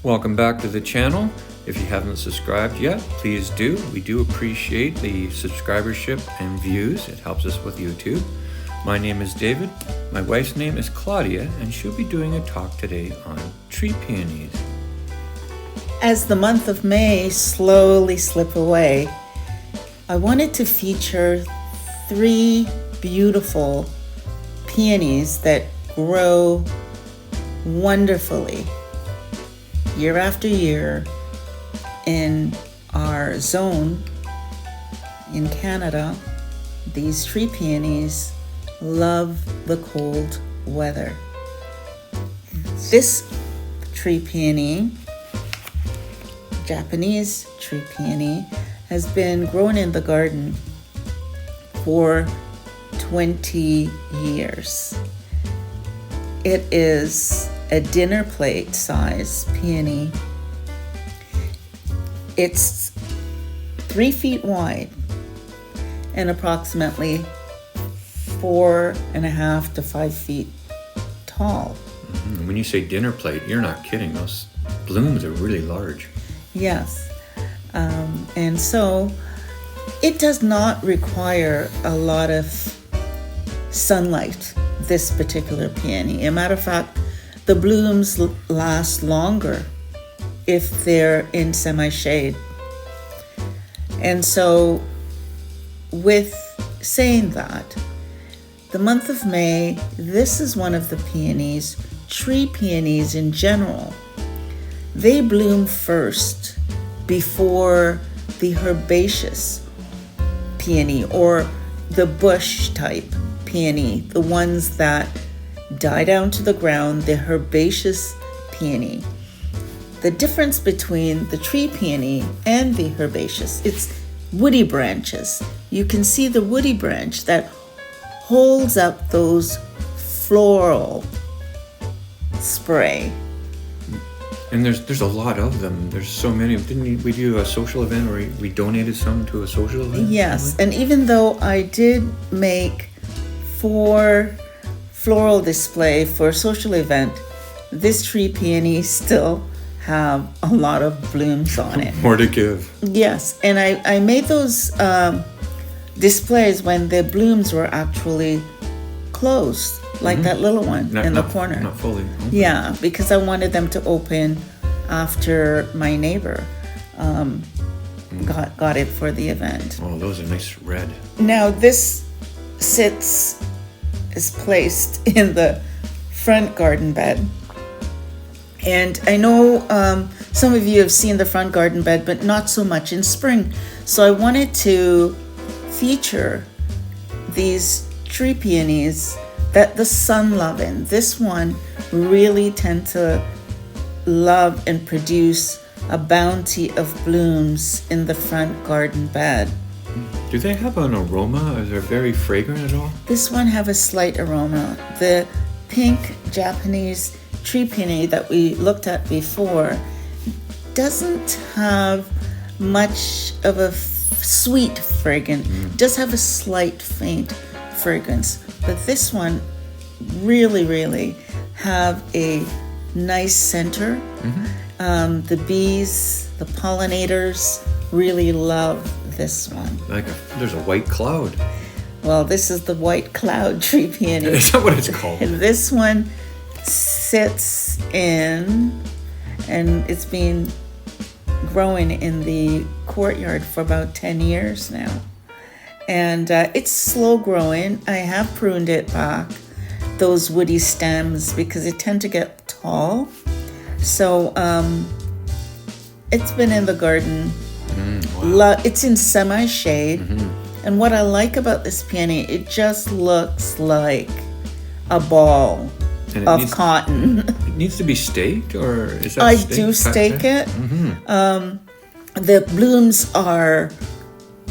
Welcome back to the channel. If you haven't subscribed yet, please do. We do appreciate the subscribership and views. It helps us with YouTube. My name is David. My wife's name is Claudia, and she'll be doing a talk today on tree peonies. As the month of May slowly slip away, I wanted to feature 3 beautiful peonies that grow wonderfully year after year in our zone in Canada. These tree peonies love the cold weather. This tree peony, Japanese tree peony, has been grown in the garden for 20 years. It is a dinner plate size peony. It's 3 feet wide and approximately 4.5 to 5 feet tall. Mm-hmm. When you say dinner plate, you're not kidding. Those blooms are really large. Yes. And so it does not require a lot of sunlight, this particular peony. As a matter of fact, the blooms last longer if they're in semi-shade. And so with saying that, the month of May, this is one of the peonies, tree peonies in general. They bloom first before the herbaceous peony or the bush type peony, the ones that die down to the ground, the herbaceous peony. The difference between the tree peony and the herbaceous, it's woody branches. You can see the woody branch that holds up those floral spray. And there's a lot of them. There's so many. Didn't we do a social event where we donated some to a social event? Yes, and even though I did make 4 floral display for a social event, this tree peony still have a lot of blooms on it. More to give. Yes, and I made those displays when the blooms were actually closed, like that little one in the corner. Not fully. Okay. Yeah, because I wanted them to open after my neighbor got it for the event. Oh, those are nice red. Now this is placed in the front garden bed. And I know some of you have seen the front garden bed, but not so much in spring. So I wanted to feature these tree peonies that the sun loving. This one really tend to love and produce a bounty of blooms in the front garden bed. Do they have an aroma? Are they very fragrant at all? This one have a slight aroma. The pink Japanese tree peony that we looked at before doesn't have much of a sweet fragrance. Does have a slight faint fragrance, but this one really have a nice center. The bees, the pollinators really love this one. There's a white cloud. Well, this is the white cloud tree peony. Is that what it's called? And this one sits in, and it's been growing in the courtyard for about 10 years now. And it's slow growing. I have pruned it back, those woody stems, because it tend to get tall. So it's been in the garden. Wow. It's in semi-shade. And what I like about this peony, it just looks like a ball of cotton. It needs to be staked, or is that I staked? do stake it. The blooms are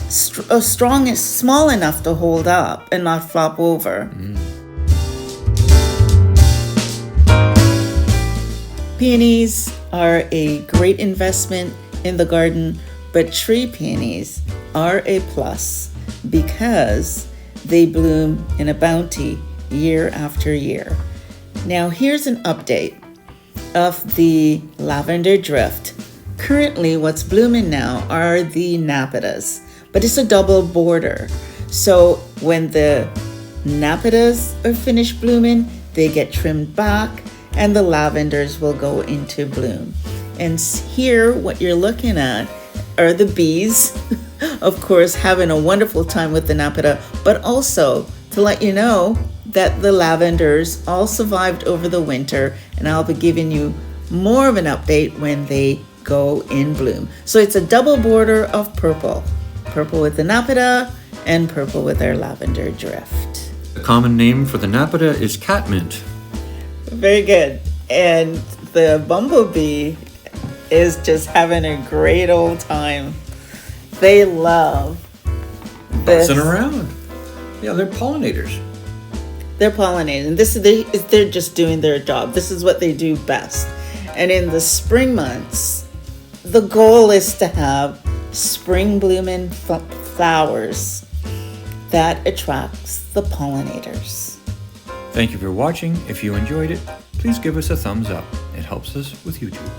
small enough to hold up and not flop over. Peonies are a great investment in the garden, but tree peonies are a plus because they bloom in a bounty year after year. Now here's an update. of the lavender drift. Currently, what's blooming now are the napitas, but it's a double border. So when the napitas are finished blooming, they get trimmed back and the lavenders will go into bloom. And here, what you're looking at are the bees, of course, having a wonderful time with the napita, but also to let you know that the lavenders all survived over the winter, and I'll be giving you more of an update when they go in bloom. So it's a double border of purple. Purple with the napita and purple with our lavender drift. The common name for the napita is catmint. Very good. And the bumblebee is just having a great old time. They love this. Buzzing around. Yeah, they're pollinators. They're pollinating. They're just doing their job. This is what they do best. And in the spring months, the goal is to have spring blooming flowers that attracts the pollinators. Thank you for watching. If you enjoyed it, please give us a thumbs up. It helps us with YouTube.